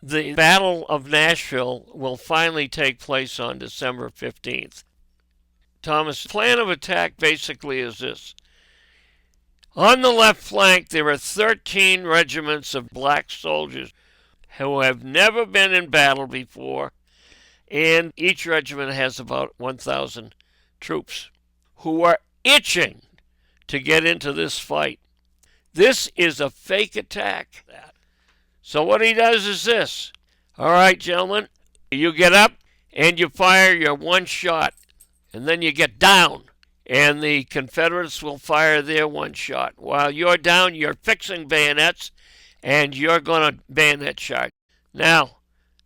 The Battle of Nashville will finally take place on December 15th. Thomas' plan of attack basically is this. On the left flank, there are 13 regiments of black soldiers who have never been in battle before, and each regiment has about 1,000 troops who are itching to get into this fight. This is a fake attack. So what he does is this. All right, gentlemen, you get up and you fire your one shot, and then you get down, and the Confederates will fire their one shot. While you're down, you're fixing bayonets, and you're going to bayonet charge. Now,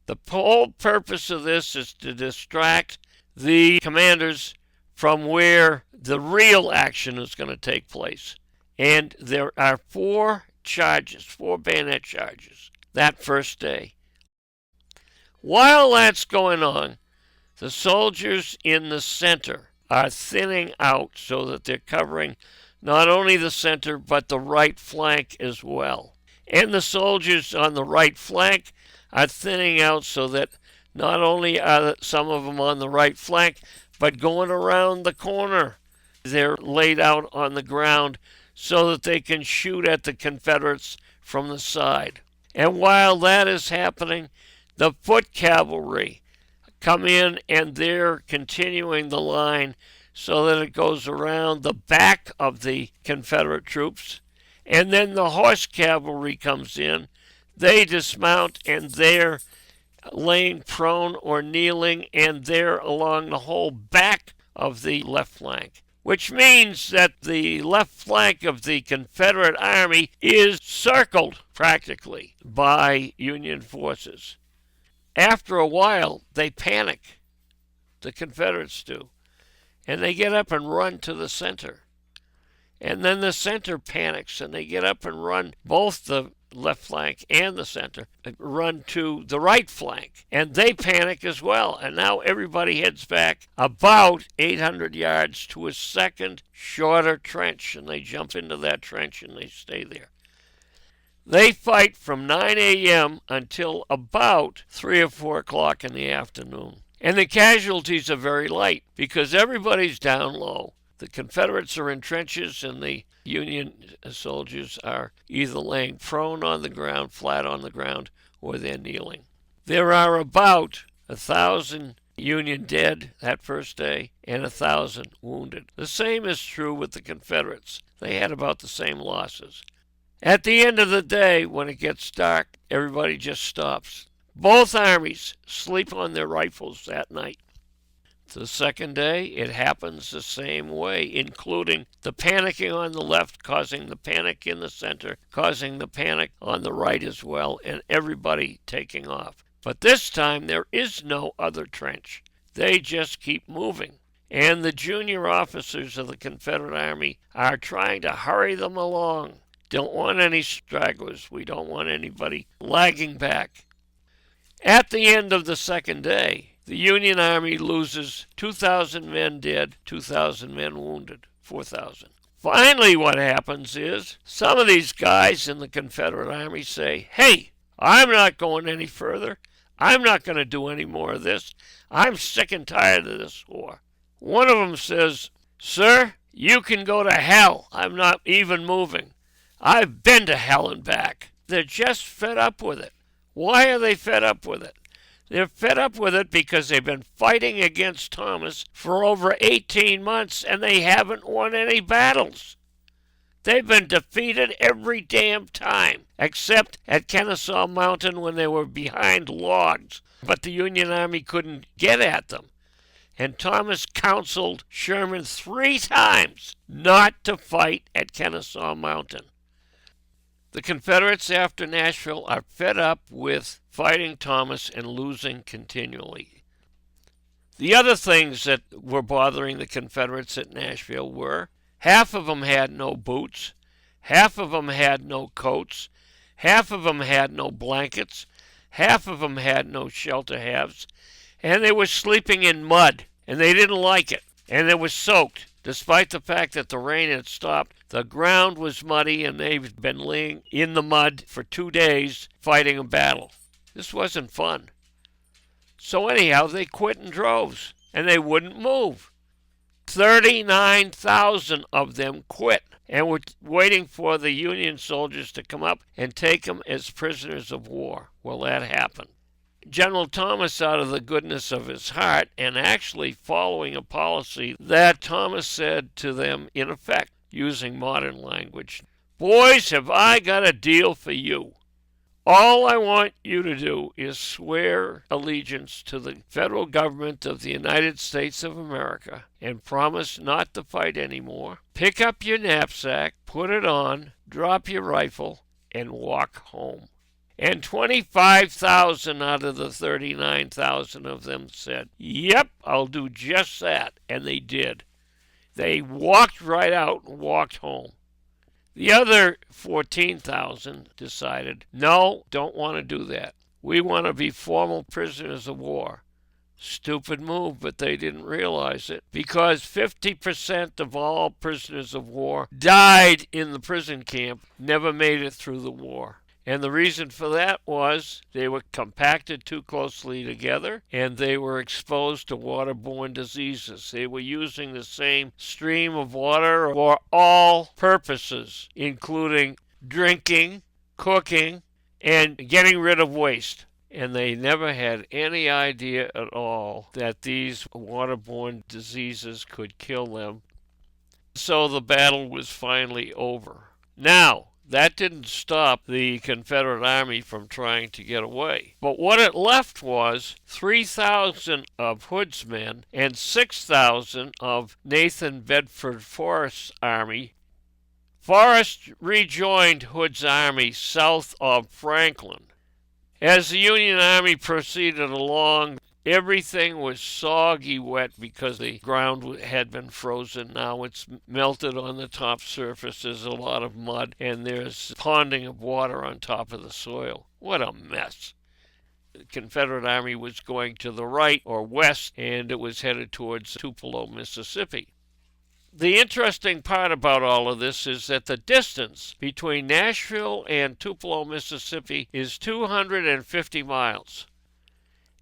the whole purpose of this is to distract the commanders from where the real action is going to take place. And there are 4 bayonet charges that first day. While that's going on, the soldiers in the center are thinning out so that they're covering not only the center but the right flank as well. And the soldiers on the right flank are thinning out so that not only are some of them on the right flank, but going around the corner. They're laid out on the ground so that they can shoot at the Confederates from the side. And while that is happening, the foot cavalry come in and they're continuing the line so that it goes around the back of the Confederate troops. And then the horse cavalry comes in. They dismount and they're laying prone or kneeling, and they're along the whole back of the left flank, which means that the left flank of the Confederate Army is circled practically by Union forces. After a while, they panic. The Confederates do. And they get up and run to the center. And then the center panics, and they get up and run, both the left flank and the center, run to the right flank. And they panic as well. And now everybody heads back about 800 yards to a second, shorter trench. And they jump into that trench and they stay there. They fight from 9 a.m. until about 3 or 4 o'clock in the afternoon. And the casualties are very light because everybody's down low. The Confederates are in trenches and the Union soldiers are either laying prone on the ground, flat on the ground, or they're kneeling. There are about 1,000 Union dead that first day and 1,000 wounded. The same is true with the Confederates. They had about the same losses. At the end of the day, when it gets dark, everybody just stops. Both armies sleep on their rifles that night. The second day, it happens the same way, including the panicking on the left, causing the panic in the center, causing the panic on the right as well, and everybody taking off. But this time, there is no other trench. They just keep moving. And the junior officers of the Confederate Army are trying to hurry them along. Don't want any stragglers. We don't want anybody lagging back. At the end of the second day, the Union Army loses 2,000 men dead, 2,000 men wounded, 4,000. Finally, what happens is some of these guys in the Confederate Army say, hey, I'm not going any further. I'm not going to do any more of this. I'm sick and tired of this war. One of them says, sir, you can go to hell. I'm not even moving. I've been to hell and back. They're just fed up with it. Why are they fed up with it? They're fed up with it because they've been fighting against Thomas for over 18 months and they haven't won any battles. They've been defeated every damn time, except at Kennesaw Mountain when they were behind logs. But the Union Army couldn't get at them. And Thomas counseled Sherman 3 times not to fight at Kennesaw Mountain. The Confederates after Nashville are fed up with fighting Thomas and losing continually. The other things that were bothering the Confederates at Nashville were half of them had no boots, half of them had no coats, half of them had no blankets, half of them had no shelter halves, and they were sleeping in mud, and they didn't like it, and it was soaked. Despite the fact that the rain had stopped, the ground was muddy and they've been laying in the mud for 2 days fighting a battle. This wasn't fun. So anyhow, they quit in droves, and they wouldn't move. 39,000 of them quit and were waiting for the Union soldiers to come up and take them as prisoners of war. Well, that happened. General Thomas, out of the goodness of his heart, and actually following a policy that Thomas said to them in effect, using modern language, "Boys, have I got a deal for you. All I want you to do is swear allegiance to the federal government of the United States of America and promise not to fight anymore. Pick up your knapsack, put it on, drop your rifle, and walk home." And 25,000 out of the 39,000 of them said, "Yep, I'll do just that." And they did. They walked right out and walked home. The other 14,000 decided, "No, don't want to do that. We want to be formal prisoners of war." Stupid move, but they didn't realize it, because 50% of all prisoners of war died in the prison camp, never made it through the war. And the reason for that was they were compacted too closely together, and they were exposed to waterborne diseases. They were using the same stream of water for all purposes, including drinking, cooking, and getting rid of waste. And they never had any idea at all that these waterborne diseases could kill them. So the battle was finally over. Now, that didn't stop the Confederate Army from trying to get away. But what it left was 3,000 of Hood's men and 6,000 of Nathan Bedford Forrest's army. Forrest rejoined Hood's army south of Franklin. As the Union Army proceeded along, everything was soggy wet because the ground had been frozen. Now it's melted on the top surface. There's a lot of mud, and there's ponding of water on top of the soil. What a mess. The Confederate Army was going to the right or west, and it was headed towards Tupelo, Mississippi. The interesting part about all of this is that the distance between Nashville and Tupelo, Mississippi is 250 miles.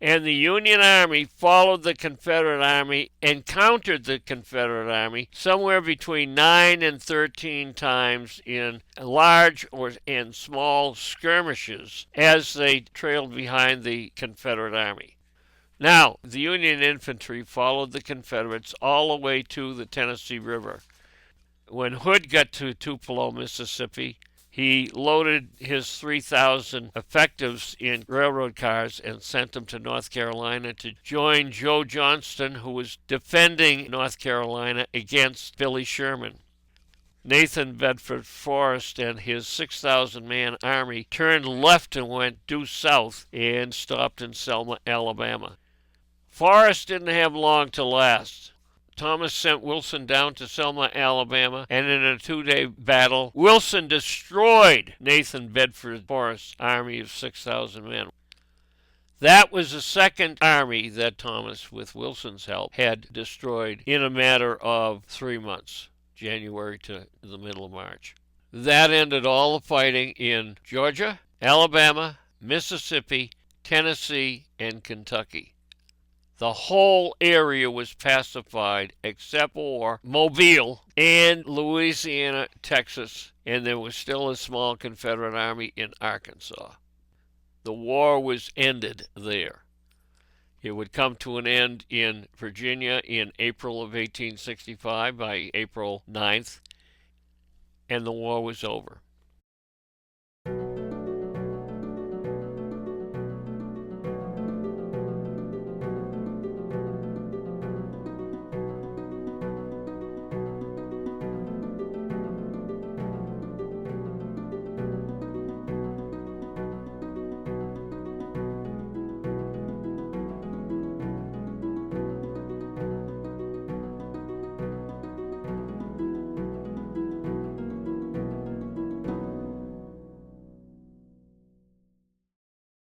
And the Union Army followed the Confederate Army and countered the Confederate Army somewhere between 9 and 13 times in large and small skirmishes as they trailed behind the Confederate Army. Now, the Union infantry followed the Confederates all the way to the Tennessee River. When Hood got to Tupelo, Mississippi, he loaded his 3,000 effectives in railroad cars and sent them to North Carolina to join Joe Johnston, who was defending North Carolina against Billy Sherman. Nathan Bedford Forrest and his 6,000-man army turned left and went due south and stopped in Selma, Alabama. Forrest didn't have long to last. Thomas sent Wilson down to Selma, Alabama, and in a 2-day battle, Wilson destroyed Nathan Bedford Forrest's army of 6,000 men. That was the second army that Thomas, with Wilson's help, had destroyed in a matter of 3 months, January to the middle of March. That ended all the fighting in Georgia, Alabama, Mississippi, Tennessee, and Kentucky. The whole area was pacified except for Mobile and Louisiana, Texas, and there was still a small Confederate army in Arkansas. The war was ended there. It would come to an end in Virginia in April of 1865, by April 9th, and the war was over.